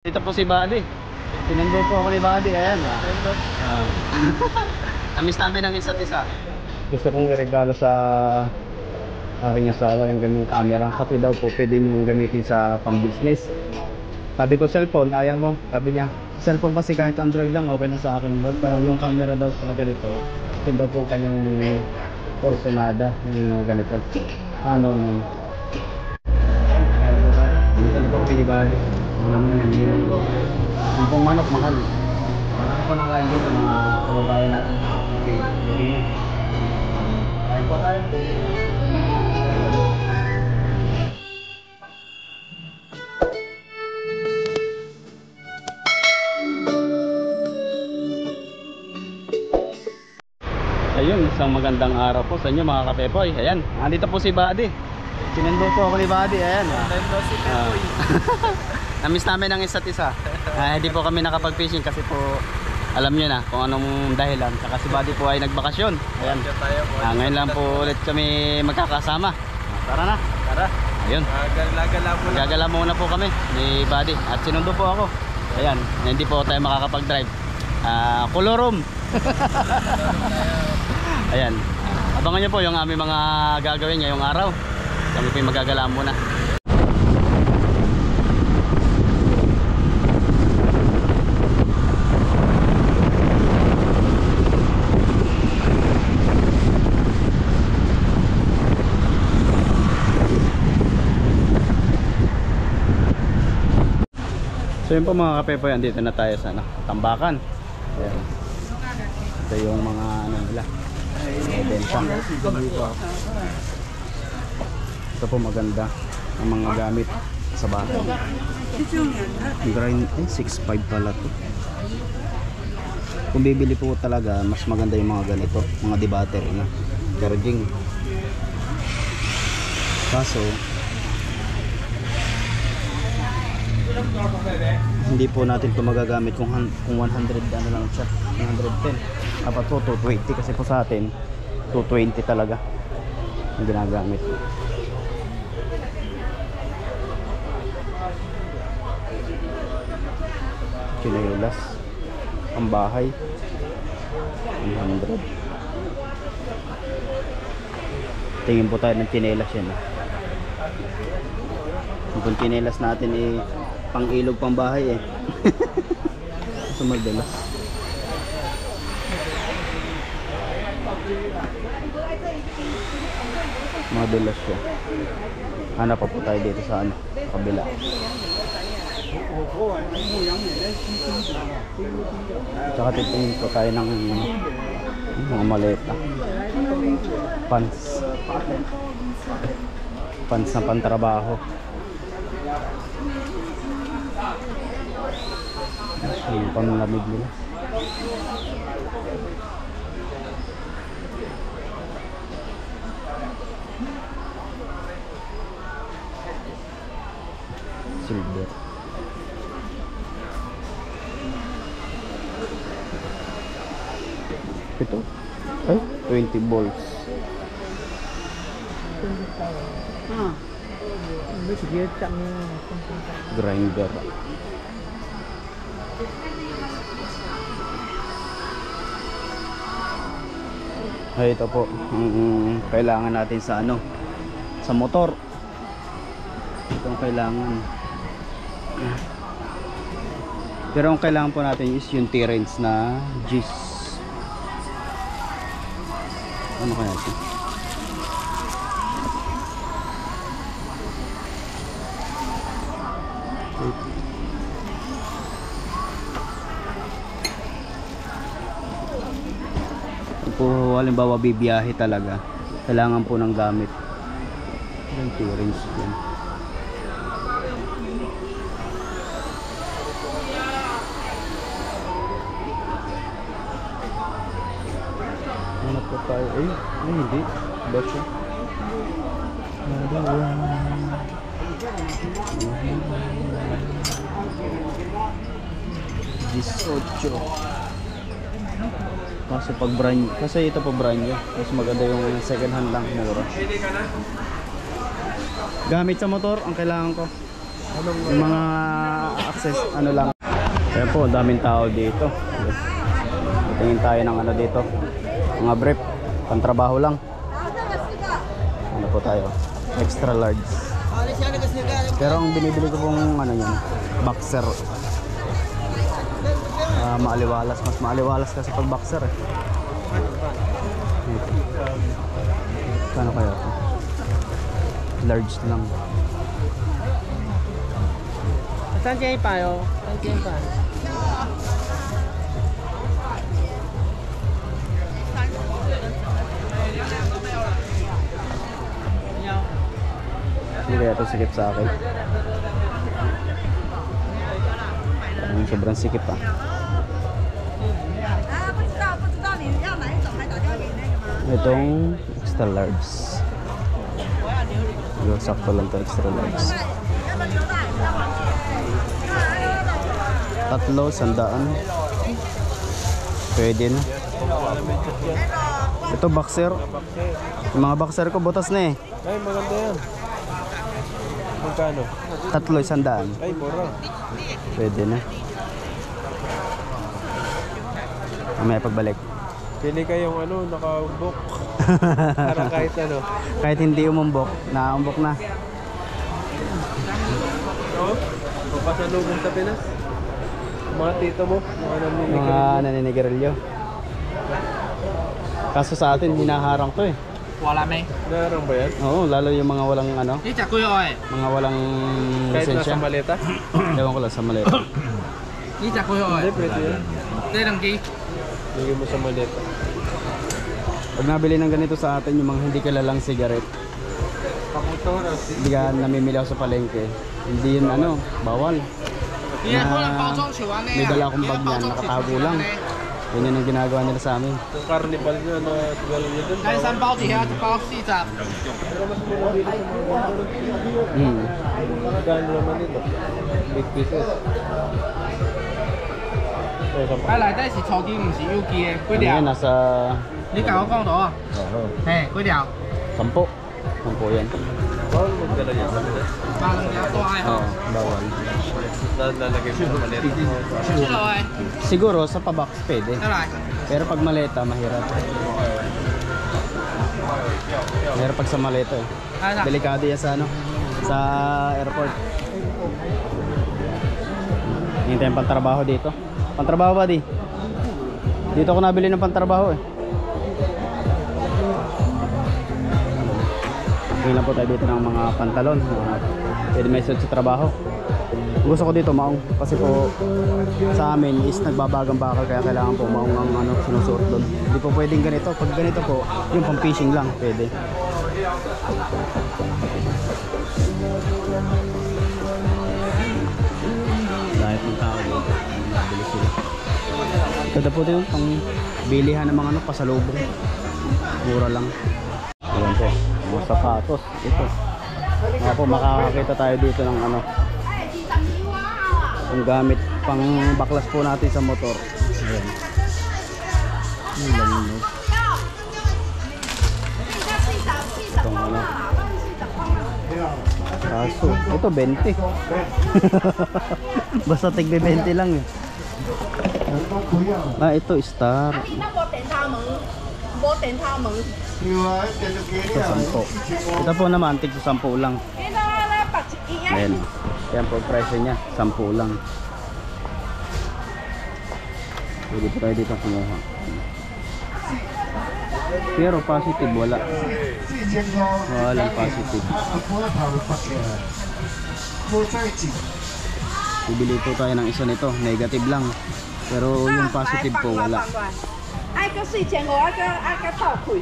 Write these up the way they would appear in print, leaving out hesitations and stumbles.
Dito po si Buddy. Sinundo po ako ni Buddy. Ayan. Namiss namin ang isa't isa. Gusto kong regalo sa aking asawa yung ganung camera. Kasi daw po pwede mong gamitin sa pang-business. Sabi ko cellphone, ayaw mo. Sabi niya, cellphone kasi kahit Android lang okay na sa akin. Pero yung camera daw sa ganito, ito daw po kanyang Porcelada. Yung ganito. Ano nung dito na po pinibali. Alam mo yan, yung pong manok mahal. Ano po nakain dito mga kababayan natin? Okay, okay. Kain po tayo. Ayun, isang magandang araw po sa inyo mga kapepoy. Ayan, nandito po si Buddy. Sinundo po ako ni Buddy. Ayan. Namiss namin ang isa't isa. Hindi po kami nakapag-fishing kasi po alam nyo na kung anong dahilan. Saka si Buddy po ay nagbakasyon. Ayan. Ngayon lang po ulit kami magkakasama. Tara na. Tara. Ayun. Gagala muna po kami ni Buddy. At sinundo po ako. Ayan. Hindi po tayo makakapag-drive. Colorum. Ayan. Abangan nyo po yung aming mga gagawin ngayong araw. Kami po yung magagala muna. So yun po mga kapepoy, andito na tayo sa Tambakan. Ayan. Ito yung mga ano nila. Bentang. Ito po maganda ang mga gamit sa bahay. Grind 6.5 pala to. Kung bibili po talaga, mas maganda yung mga ganito, mga debater na charging. Kaso hindi po natin ito magagamit kung 100 ano lang siya, 110. Dapat po 220 kasi po sa atin 220 talaga yung ginagamit. Chinelas ang bahay 100. Tingin po tayo ng chinelas yan. Yung chinelas natin pang ilog pang bahay so madalas siya. Hanap pa po tayo dito sa kabila. Tsaka titingin po tayo ng mga maleta, pants na pantrabaho. Yung panglamig nila. Silver. Ito ay 20 volts. Grinder. Ay, ito po kailangan natin sa sa motor. Itong kailangan. Pero ang kailangan po natin is yung T-Range na GIS. Ano kaya ito? Kung halimbawa bibiyahe talaga, kailangan po ng gamit yung T-Range yan. Ano po tayo? Hindi ba siya? 18. Kasi pag brand, kasi ito po brand nyo, mas maganda yung second hand lang, mura. Gamit sa motor ang kailangan ko. Yung mga access, ano lang. Kaya po, daming tao dito. Tingin tayo ng ano dito. Mga brief, pantrabaho lang. Ano po tayo? Extra large. Pero ang binibili ko pong ano yun, boxer. Maaliwalas, mas maaliwalas kasi pag boxer eh. Kano kaya ito? Large lang. 3件100哦，3件100。 Hindi kaya ito sikip sa akin. Parang sobrang sikip ah. Itong extra large. Yung sakto lang ito extra large. 300. Pwede na. Ito boxer. Yung mga boxer ko butas na eh. Ay, maganda yan. Magkano? 300. Ay, mura. Pwede na. Mamaya pagbalik. Pili kayong ano, naka-book. Para kahit ano. Kahit hindi umumbok, naumbok na. Oo? Papasalubong sa Pinas. Mga tito mo, Mga naninigarilyo. Kaso sa atin, hinaharang to eh. Wala may. Narang ba yan? Oo, lalo yung mga walang ano, Ni chả kuya ơi. mga walang Kahit lisensya. nasa maleta? Ewan ko lang sa maleta. Ni chả kuya Hindi, ơi. pwede yan. Đây đăng ký. Lagay mo sa maleta. Pag nabili ng ganito sa atin, yung mga hindi kilalang sigaret, Papunta na. hindi ka namimili ako sa palengke. Hindi yun ano, bawal. 你可能包裝條啊呢？ May dala akong bag yan, nakatago lang. Yun yung ginagawa nila sa amin. Yung carnival nyo na 12 nyo dun. 睇3包紙啊，1包40。 Pero mas mura dito sa mga magkano naman dito? Big pieces. So, sa 睇嚟都係草機，唔是 U 機嘅，幾 Ano yan, 條？ nasa 你搞我講到啊？誒，幾條？ 10. 10 yan. bawal magdala yan sa Pinas. 萬有多嗌 Oo, 嗬。 bawal. Lalagay mo sa maleta. 出來， Siguro sa pabox pwede. 得嚟。 Pero pag maleta, mahirap. Mahirap pag sa maleta eh. 係啦。 Delikado yan sa ano, sa airport. Hintay yung pantrabaho dito. Pantrabaho ba di? Dito ako nabili ng pantrabaho eh. Tingnan po tayo dito ng mga pantalon. Pwede may suit sa trabaho. Gusto ko dito maong kasi po sa amin is nagbabagang bakal kaya kailangan po maong ang ano, sinusuot doon. Hindi po pwedeng ganito. Pag ganito po, yung pang fishing lang pwede. Dahil ng tao dito, nabili sila. Kada po dito pang bilihan ng mga ano, pasalubong. Mura lang. Ayan po, mga sapatos. Ito. Mga po, makakakita tayo dito ng ano, yung gamit pang baklas po natin sa motor. Ayan. Yung lamino. Itong ano. Kaso, ito 20. Basta tigbe 20 lang eh. Ah, ito star. Ito 10. Ito po naman, tig 10 lang. Ayan. Yan po presyo niya, 10 lang. Pwede po tayo dito kumuha. Pero positive wala. Walang positive. Bibili po tayo ng isa nito, negative lang. Pero yung positive po wala. ai cái suy chèn ai cái thảo quỷ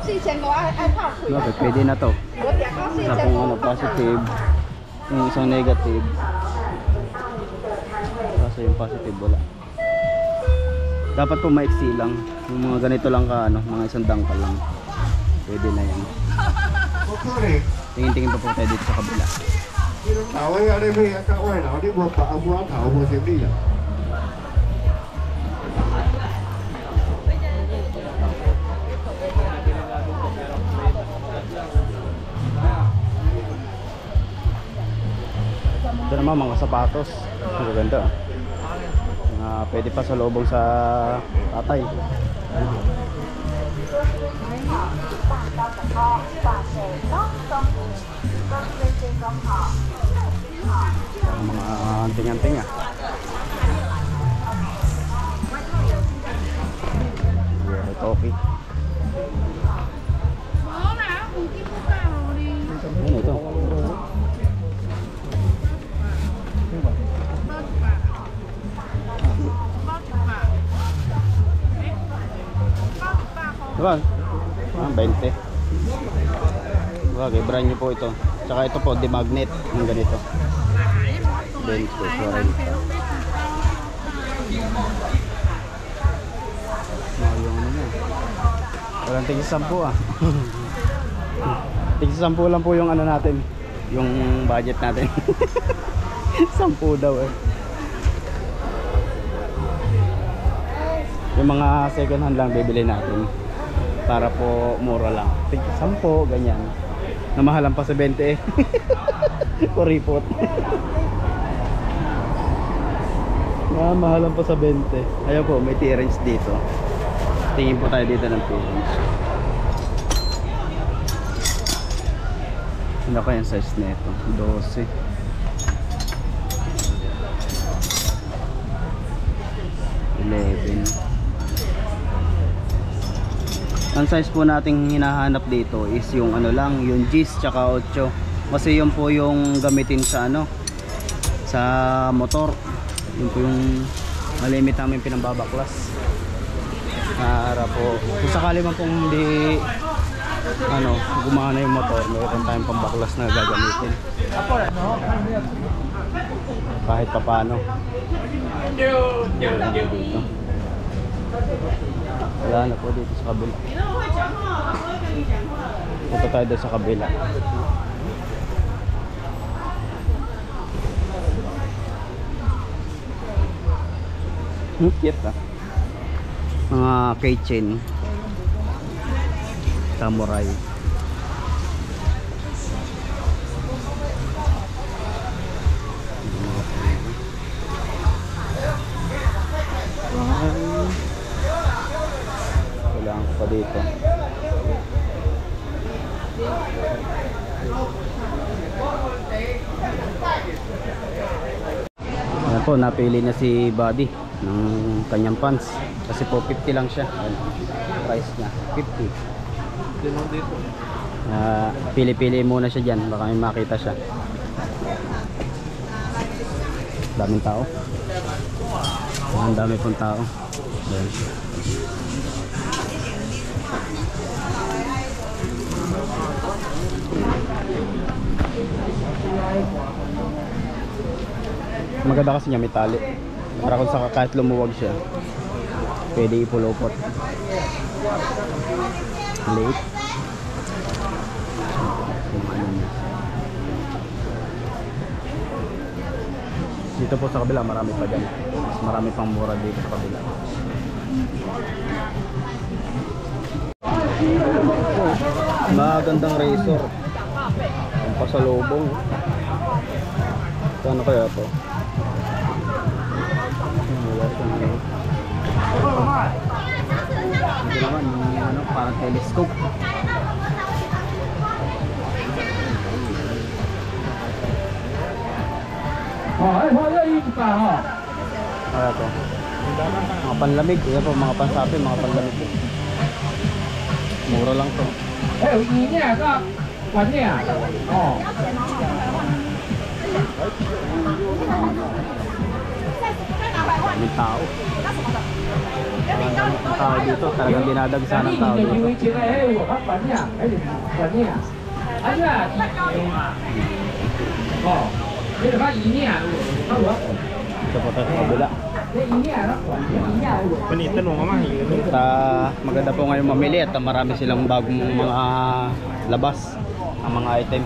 suy chèn ai thảo quỷ Bakit? Pwede na to. Isa pong ano, positive. Yung isang negative. Kasi yung positive wala. Dapat po maiksi lang. Yung mga ganito lang ka ano, mga isang dangkal lang. Pwede na yan. Tingin-tingin pa po tayo dito sa kabila. thảo ấy ở đây bây giờ các bạn nó đi buộc bảo mua thảo mua thêm đi à Ito naman mga sapatos. Ang ganda. Pwede pa sa lobong sa tatay. Mga anting-anting ah. Ito okay. Ano ito? Diba? 20. Bagay, brand new po ito. Tsaka ito po, di-magnet ng ganito. 20, sorry. Yung ano na. Walang tigis 10 ah. Tigis 10 lang po yung ano natin. Yung budget natin. 10 daw eh. Yung mga second hand lang bibili natin. Para po mura lang. Tigis 10, ganyan. Namahalan pa sa 20 eh. Kuripot. Mahalan pa sa 20. Ayun po, may T-range dito. Tingin po tayo dito ng T-range. Ano kaya yung size nito? 12. Ang size po nating hinahanap dito is yung ano lang, yung G's tsaka 8. Kasi yun po yung gamitin sa ano, sa motor. Yun po yung malimit namin pinambabaklas. Para po, kung sakali man pong hindi ano, gumana yung motor, mayroon tayong pambaklas na gagamitin. Kahit pa paano. Wala na po dito sa kabila. Punta tayo doon sa kabila. Cute ah. Mga keychain. Samurai. Kailangan ko pa dito. Ayan po, napili na si Buddy ng kanyang pants. Kasi po 50 lang siya. Ayan, price niya 50. Pili-pili muna siya dyan, baka may makita siya. Daming tao. Ang dami pong tao. Ayan. Maganda kasi niya may tali. Para kung saka kahit lumuwag siya, pwede ipulupot. Late. Dito po sa kabila marami pa dyan. Mas marami pang mura dito sa kabila. Magandang razor. Ang pasalubong. Ano kaya to? Ito naman yung ano, parang telescope. Kaya to? Mga panlamig. Ito po, mga pansapi, mga panlamig. Mura lang to. Daming tao. Ang tao dito, talagang dinadagsa ng tao dito. Ito po tayo sa kabila. Maganda po ngayon mamili at marami silang bagong mga labas, ang mga item.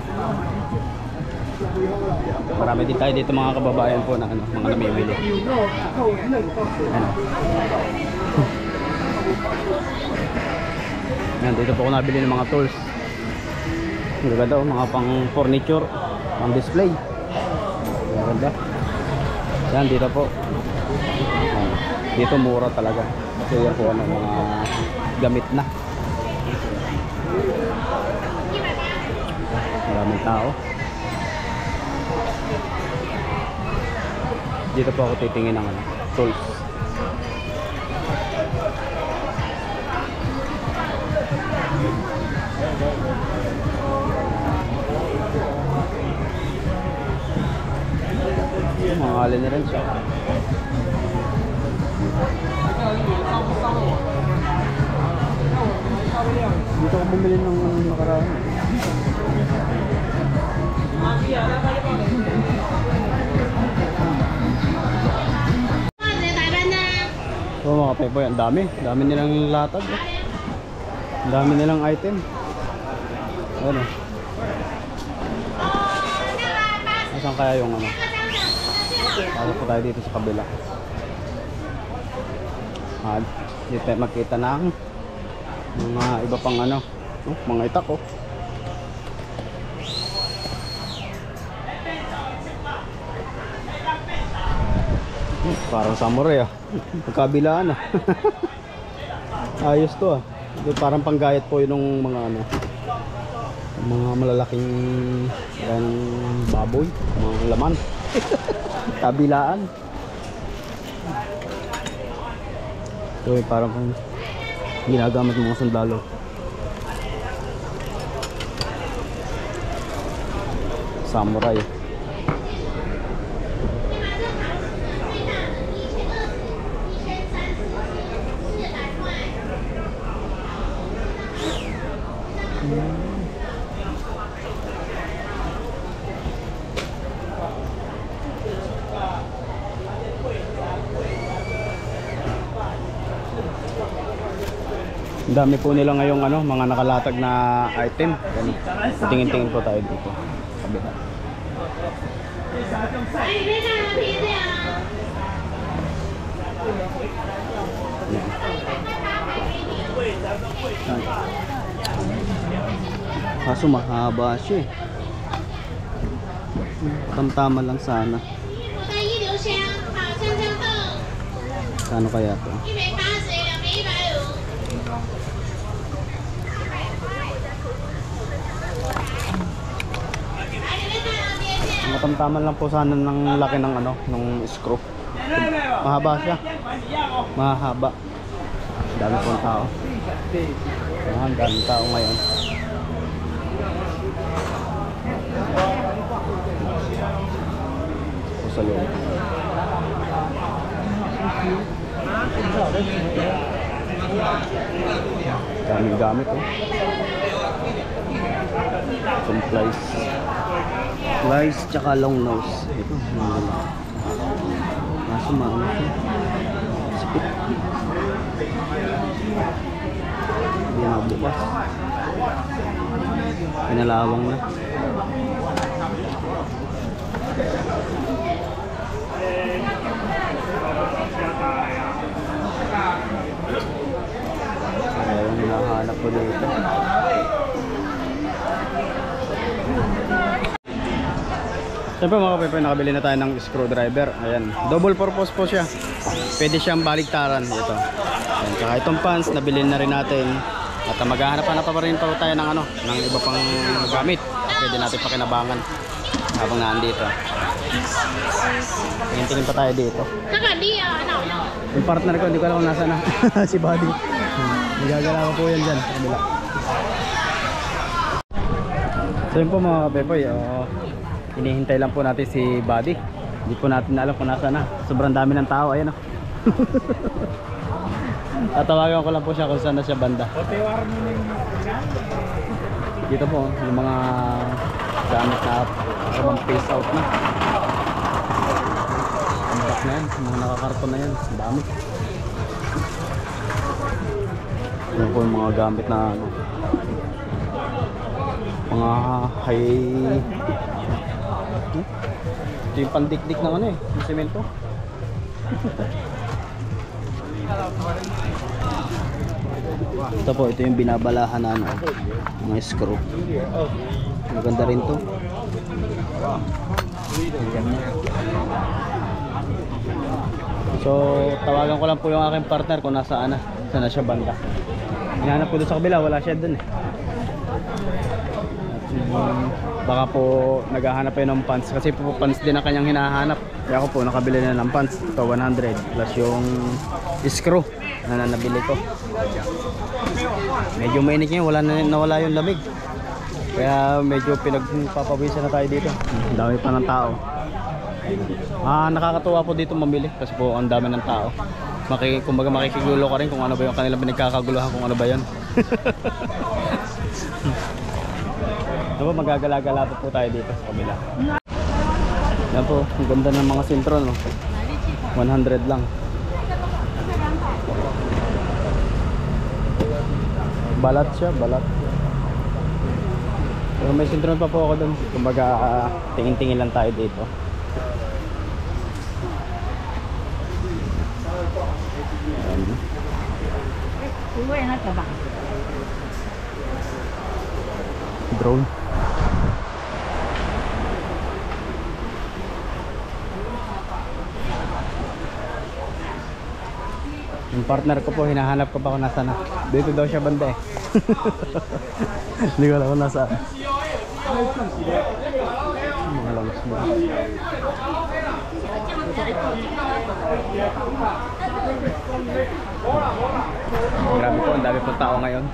Marami din tayo dito mga kababayan po na ano, mga namimili. Ano. Yan, dito po ako nabili ng mga tools. Hindi ba daw, mga pang furniture, pang display. Maganda. Yan, dito po. Dito mura talaga. Kasi yan po ano, mga gamit na. Maraming tao. Dito po ako titingin ng ano, tools. Mga alin na rin siya. Dito ako bumili ng nakaraan. So mga pepoy, ang dami nilang latag. Ang dami nilang item. Ano? Nasaan kaya yung ano? Pasok po tayo dito sa kabila. Dito tayo makita ng mga iba pang ano, mga itak oh. Parang samurai ah. Pagkabilaan ah. Ayos to ah. Parang panggayat po yun ng mga ano, mga malalaking yan, baboy, mga laman. Kabilaan. So parang kung ginagamit ng mga sundalo. Samurai. Ang dami po nila ngayong ano, mga nakalatag na item. Tingin-tingin po tayo dito. Kabila. Kaso mahaba siya eh. Tamtama lang sana. Kano kaya to? Matamtaman lang po sana ng laki ng ano, ng screw. Mahaba siya. Mahaba. Dami pong tao. Ang daming tao ngayon. O sa loob. Daming gamit oh. Supplies. Supplies tsaka long nose. Ito, kaso maano siya. Spit. Hindi na bukas. Pinalawang na. Ayun, hinahanap ko dito. Siyempre mga kapepe, nakabili na tayo ng screwdriver. Ayan, double purpose po siya. Pwede siyang baligtaran ito. Ayan, saka itong pants, nabili na rin natin. At maghahanap-hanap pa rin tayo ng ano, ng iba pang gamit. Pwede natin pakinabangan habang naandito. Tingin pa tayo dito. Yung partner ko, hindi ko alam kung nasa na. Si Buddy. Nagagalaw po yan dyan. Kabila. So yun po mga kapepoy, hinihintay lang po natin si Buddy. Hindi po natin alam kung nasa na. Sobrang dami ng tao, ayan o. Tatawagan ko lang po siya kung saan na siya banda. Dito po yung mga gamit na sabang face out na. Ang back na yan, mga nakakarton na yan. Ang dami. Yan po yung mga gamit na ano, mga high. Ito yung pandikdik ng ano eh, yung semento. Ito po, ito yung binabalahan na ano, mga screw. Maganda rin to. So, tawagan ko lang po yung aking partner kung nasaan na. Saan na siya banda. Hinahanap ko doon sa kabila, wala siya doon eh. Baka po naghahanap pa yun ng pants. Kasi po pants din ang kanyang hinahanap. Kaya ako po nakabili na ng pants. Ito 100 plus yung screw na nabili ko. Medyo mainit ngayon, nawala yung lamig. Kaya medyo pinagpapawisan na tayo dito. Ang dami pa ng tao. Nakakatuwa po dito mamili kasi po ang dami ng tao. Kumbaga makikigulo ka rin kung ano ba yung kanilang pinagkakaguluhan, kung ano ba yan. Diba, magagala-gala po tayo dito sa kabila. Yan po, ang ganda ng mga sintro, no? 100 lang. Balat siya, balat. Pero may sintron pa po ako doon. Kumbaga, tingin-tingin lang tayo dito. Drone. Yung partner ko po, hinahanap ko pa kung nasa na. Dito daw siya banda eh. Hindi ko alam kung nasaan. Mga langs mo. Grabe po, ang dami po tao ngayon.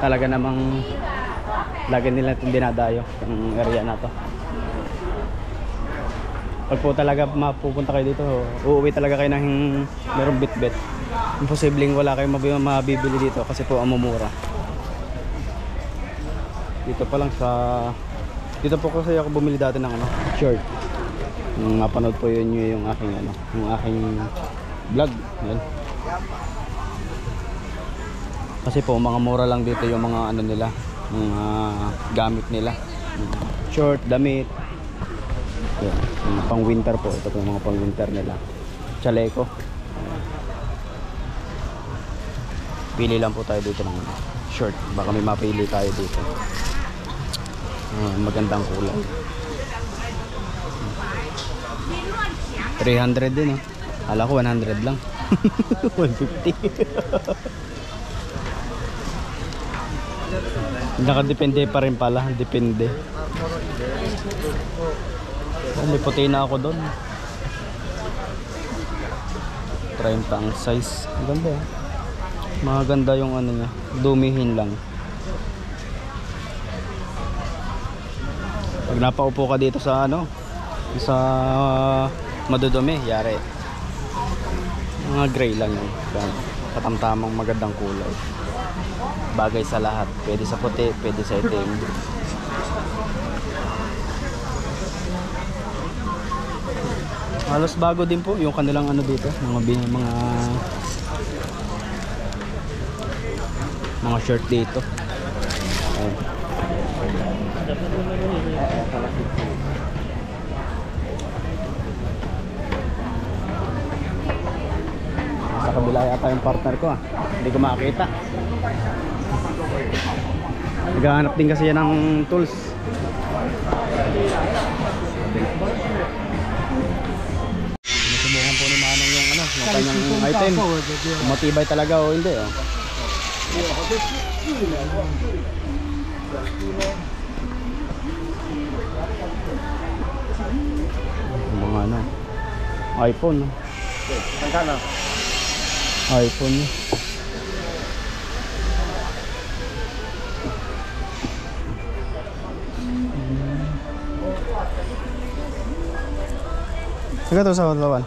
Talaga namang lagi nila dinadayo yung area na to. Pag po talaga mapupunta kayo dito, uuwi talaga kayo ng merong bit-bit. Imposibleng wala kayong mabibili dito kasi po ang mumura. Dito pa lang dito po kasi ako bumili dati ng shirt. Nung mapanood po yun yung aking yung aking vlog. Yan. Kasi po mga mura lang dito yung mga nila, mga gamit nila. Short, damit. Yan. Yung pang winter po, ito po yung mga pang winter nila. Chaleco. Pili lang po tayo dito ng short. Baka may mapili tayo dito. Magandang kulay. 300 din oh. Akala ko 100 lang. 150. Nakadepende pa rin pala. Depende. May puti na ako doon. 30 ang size. Maganda eh. Maganda yung niya. Dumihin lang. Pag napaupo ka dito sa sa madudumi, yari. Mga gray lang yun. Katamtamang magandang kulay. Bagay sa lahat. Pwede sa puti, pwede sa itim. Halos bago din po yung kanilang dito, mga shirt dito. Ayan. Sa kabila yata yung partner ko hindi ko makita. Naghahanap din kasi yan ng tools. Sinusubukan po ni Manong yung yung kanyang item. Kung matibay talaga o hindi mga iPhone iPhone这个多少老板？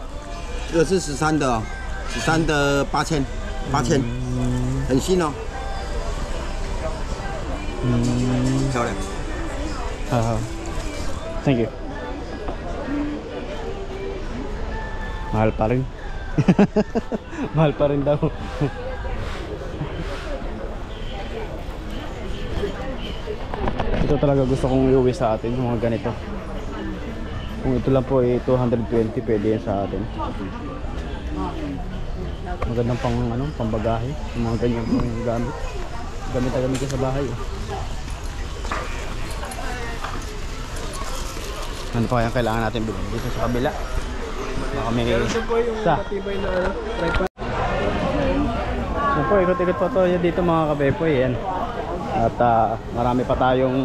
这个是13的，13的8000，很新哦。漂亮。好 ，Thank you。Mahal pa rin. Mahal pa rin daw. Ito talaga gusto kong iuwi sa atin, mga ganito. Kung ito lang po 220, pwede yan sa atin. Magandang pambagahe, mga ganyan po yung gamit. Gamit na gamit sa bahay. Ano pa kaya kailangan natin bilhin dito sa kabila? Baka may Ito po yung isa. matibay na ano, tripod. Yan po, ikot-ikot po tayo dito mga kabepoy. Yan. At marami pa tayong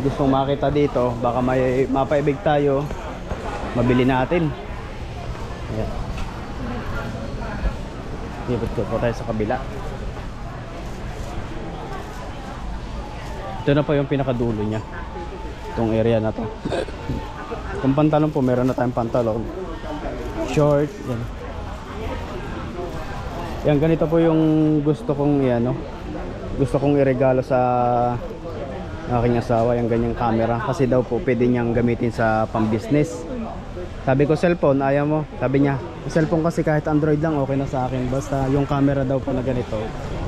gustong makita dito. Baka may mapaibig tayo, mabili natin. Ayan. Ikot po tayo sa kabila. Ito na po yung pinakadulo niya, itong area na to. Kung pantalon po, meron na tayong pantalon, short, yan. Yan, ganito po yung gusto kong gusto kong iregalo sa aking asawa, yung ganyang camera, kasi daw po pwede niyang gamitin sa pang-business. Sabi ko, cellphone, ayaw mo? Sabi niya, cellphone kasi kahit Android lang okay na sa akin, basta yung camera daw po na ganito,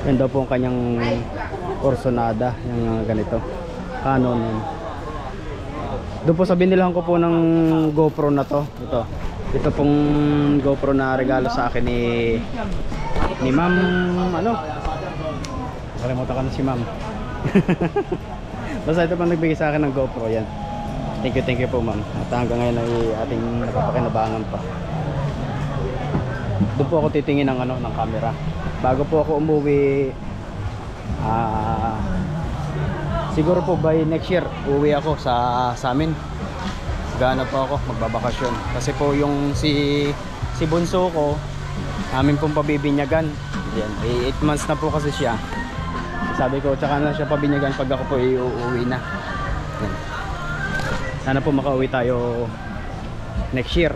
yan daw po ang kanyang Orsonada, yung ganito, Canon yun. Doon po sa binilahan ko po ng GoPro na to, ito pong GoPro na regalo sa akin ni ma'am, nakalimutan ko na si ma'am. Basta ito pang nagbigay sa akin ng GoPro, yan. Thank you po ma'am. At hanggang ngayon ay ating napapakinabangan pa. Doon po ako titingin ng ng camera. Bago po ako umuwi, siguro po by next year uuwi ako sa amin. Gana po ako magbabakasyon. Kasi po yung si bunso ko, namin pong pabibinyagan. Yan, 8 months na po kasi siya. Sabi ko, tsaka na siya pabinyagan pag ako po uuwi na. Yan. Sana po makauwi tayo next year.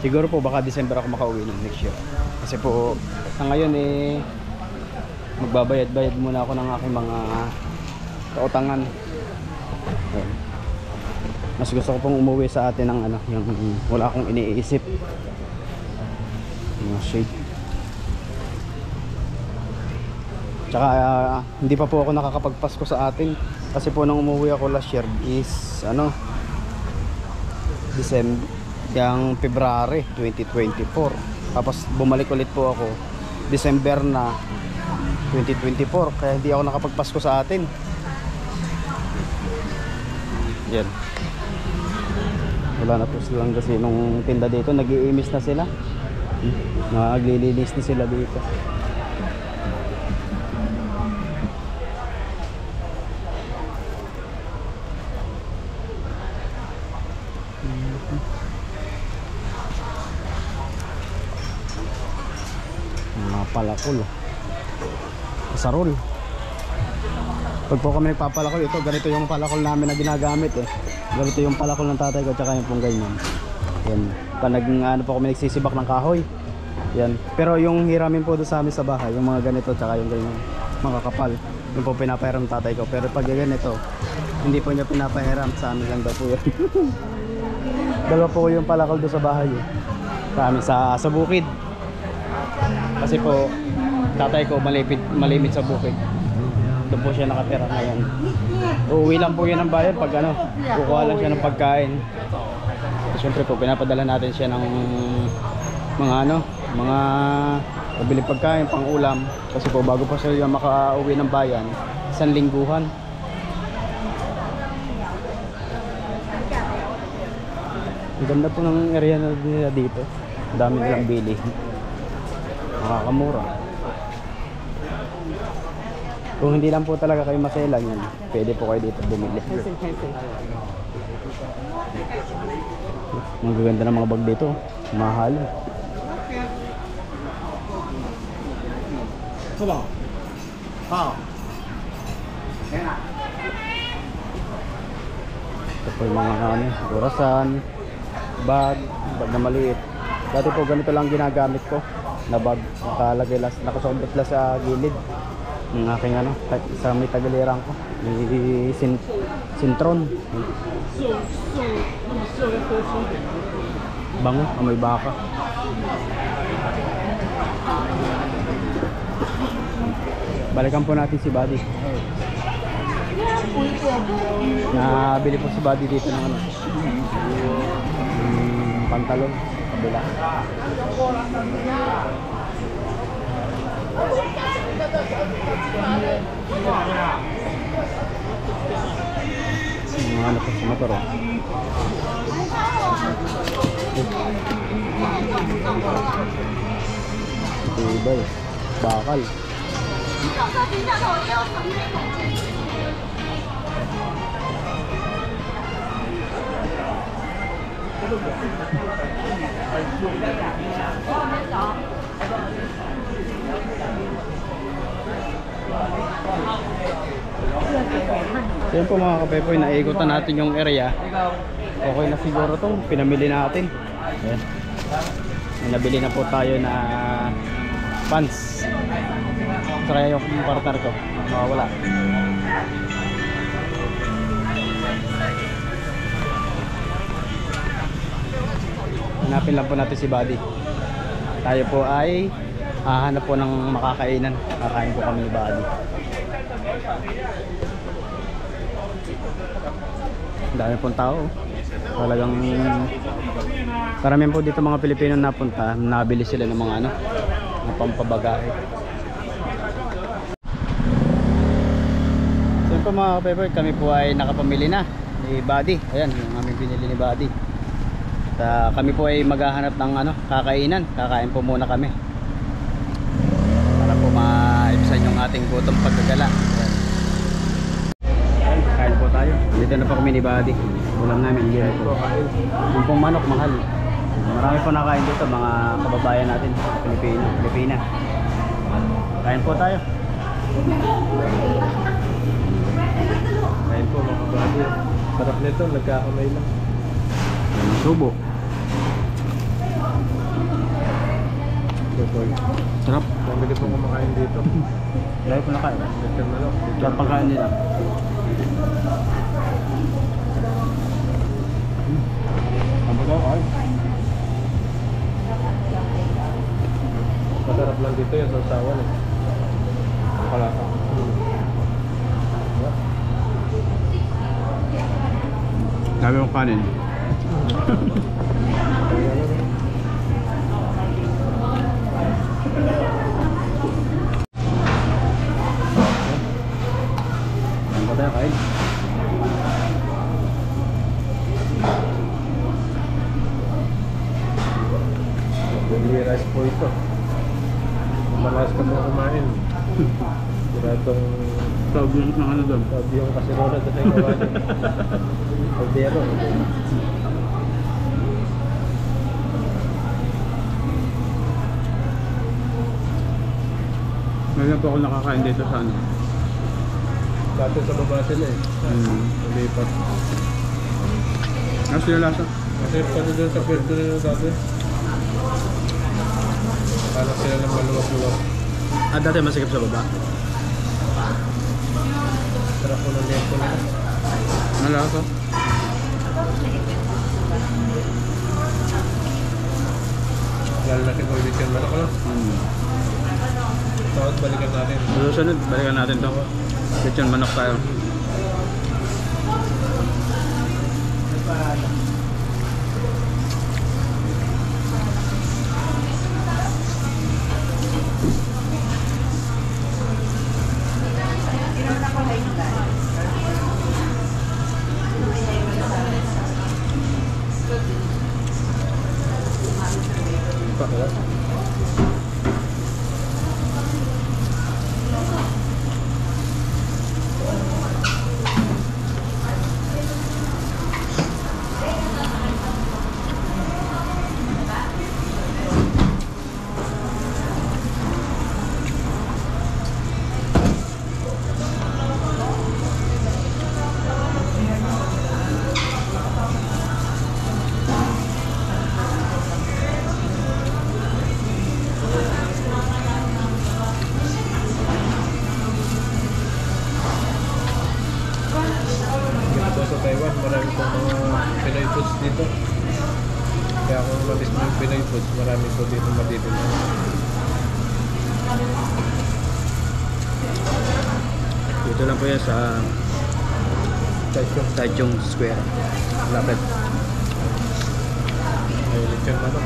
Siguro po baka December ako makauwi ng next year. Kasi po sa ngayon magbabayad-bayad muna ako ng aking mga kautangan. Ayan. Mas gusto ko pong umuwi sa atin ng yung wala akong iniisip. Mga shade. Tsaka hindi pa po ako nakakapagpasko sa atin. Kasi po nung umuwi ako last year is December, yung February 2024. Tapos bumalik ulit po ako December na 2024, kaya hindi ako nakapagpasko sa atin. Yan. Wala na po silang kasi nung tinda dito, nag-iimis na sila. Naglilinis na sila dito. Mga palakol. Sarol. Pag po kami nagpapalakol, ito ganito yung palakol namin na ginagamit ganito yung palakol ng tatay ko, tsaka yung pong ganyan. Yan. Pag po kami nagsisibak ng kahoy, yan. Pero yung hiramin po doon sa amin sa bahay, yung mga ganito tsaka yung ganyan, mga kapal, yung po pinapahiram ng tatay ko. Pero pag ganito, hindi po niya pinapahiram, sa amin lang daw po yan. Dalawa po yung palakol doon sa bahay sa amin, sa bukid. Kasi po tatay ko malimit sa bukid. Doon po siya nakatira ngayon. Uuwi lang po yan ng bayan pag kukuha lang siya ng pagkain. Siyempre po pinapadala natin siya ng mga pabili pagkain, pang ulam. Kasi po bago pa siya makauwi ng bayan, 1 lingguhan. Ang ganda po ng area nila dito. Ang dami nilang bili. Makakamura. Kung hindi lang po talaga kayo maselan yan, pwede po kayo dito bumili. Magaganda ng mga bag dito. Mahal. Ito po yung mga orasan, bag na maliit. Dati po ganito lang ginagamit ko na bag. Nakalagay nakasobit lang sa gilid ng aking sa may tagilirang ko, may sintron. Bango, amoy baka. Balikan po natin si Buddy. Nabili po si Buddy dito ng pantalon kabila. mga ano po sa motor. Oh. Tibay. Bakal. So yun po mga kapepoy, naikutan natin yung area. Okay na siguro itong pinamili natin. Ayan. Nabili na po tayo na pants. So kaya yung partner ko wala. Hanapin lang po natin si Buddy. Tayo po ay hahanap po ng makakainan. Kakain po kami ni Buddy. Dami pong tao. Talagang karamihan po dito mga Pilipino napunta. Nabili sila ng mga ano, ng pampabagahe. So yun po mga kapepoy, kami po ay nakapamili na ni Buddy. Ayan yung aming pinili ni Buddy. Kami po ay maghahanap ng ano, kakainan. Kakain po muna kami para po maibsan yung ating gutom pagkagala. Kain po tayo. Dito na po kami ni Buddy. Ulam namin hindi po. Yung pong manok mahal. Marami po nakain dito mga kababayan natin Pilipina. Kain po tayo. Kain po mga Buddy. Sarap nito, nagkakamay lang. Subo. Sarap. Pagkali po kumakain dito. Lagi po nakain. Lechon manok. Sarap pagkain nila. Ang pagkain ay. Masarap lang dito yung sausawan eh. Kalasa. Sabi mo kanin. Ang ba tayo kain? Hindi rice po ito. Malas ka mo kumain. Diratong Tawag yung ng ano doon. sabi yung kasirola doon ay gawa niya. Aldero. Ngayon po ako nakakain dito sa ano. Dati sa baba sila eh. Nalipat. Ano sila lasa? Kasi pati doon sa pwede nila dati. Akala sila ng maluwag-luwag. Dati masikip sa baba. Sarap ko ng lento nila. Ano lasa? Lalo natin kung ulit yung manok, no? Tawad, balikan natin. Susunod, balikan natin to. Lechon manok tayo. Dito sa Taiwan, marami pong mga Pinoy foods dito. Kaya kung malis mo yung Pinoy foods, marami po dito matitid. Dito lang po yan sa Taichung Square. Lapit. Ay, lechon manok.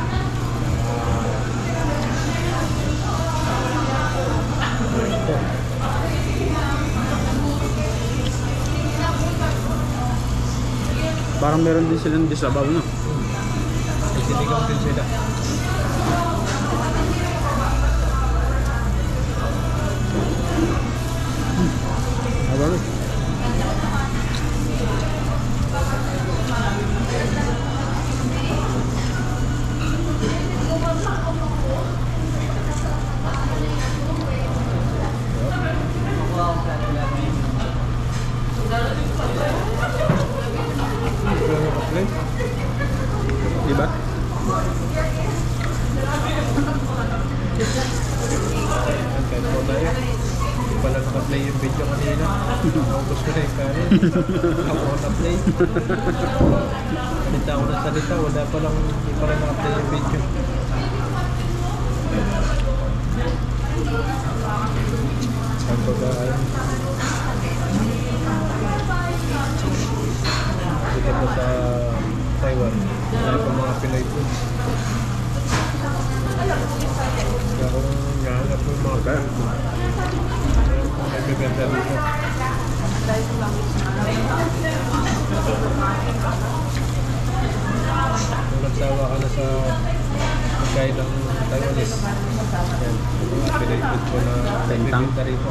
Parang meron din silang disabaw, no? May sinigang din sila. Abalo. Diba? Kahit po tayo. Hindi pala naka-play yung video kanina. Naubos ko na yung kanin. Ako naka-play. Salita ako ng salita. Wala palang, hindi pala naka-play yung video. Saan ko ba ay? Dito po sa Taiwan. Wala pa mga Pinoy foods. Kaya kung nahanap mo yung mga Pinoy foods. Nagbibenta dito. Kung nagsawa ka na sa pagkain ng Taiwanese, yan, mga Pinoy food ko na nagbibenta rito.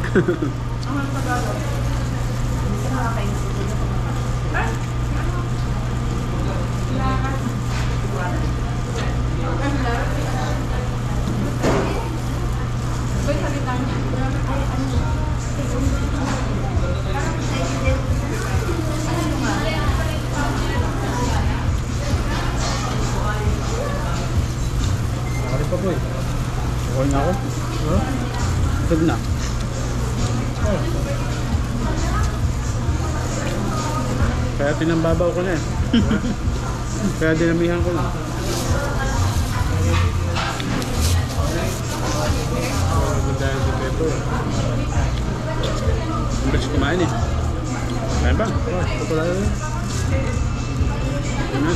Ano pa po eh? Okay na ako. Huh? Busog na. Oh. Kaya pinambabaw ko na eh. Kaya dinamihan ko na. Dahil sa pepper. Ang bilis kumain eh. Kaya ba? Oh, ito pala yun. Yun na.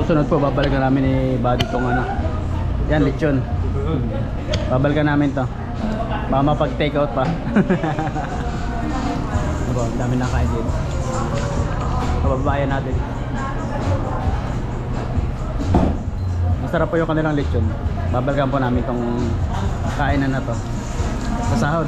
Susunod po, babalikan namin ni Buddy tong ano. Yan, lechon. Babalikan namin to. Baka mapag-take out pa. Aba, dami na kain dito. Pababayan natin. Masarap po yung kanilang lechon. Babalikan po namin tong kainan na to. Sa sahod.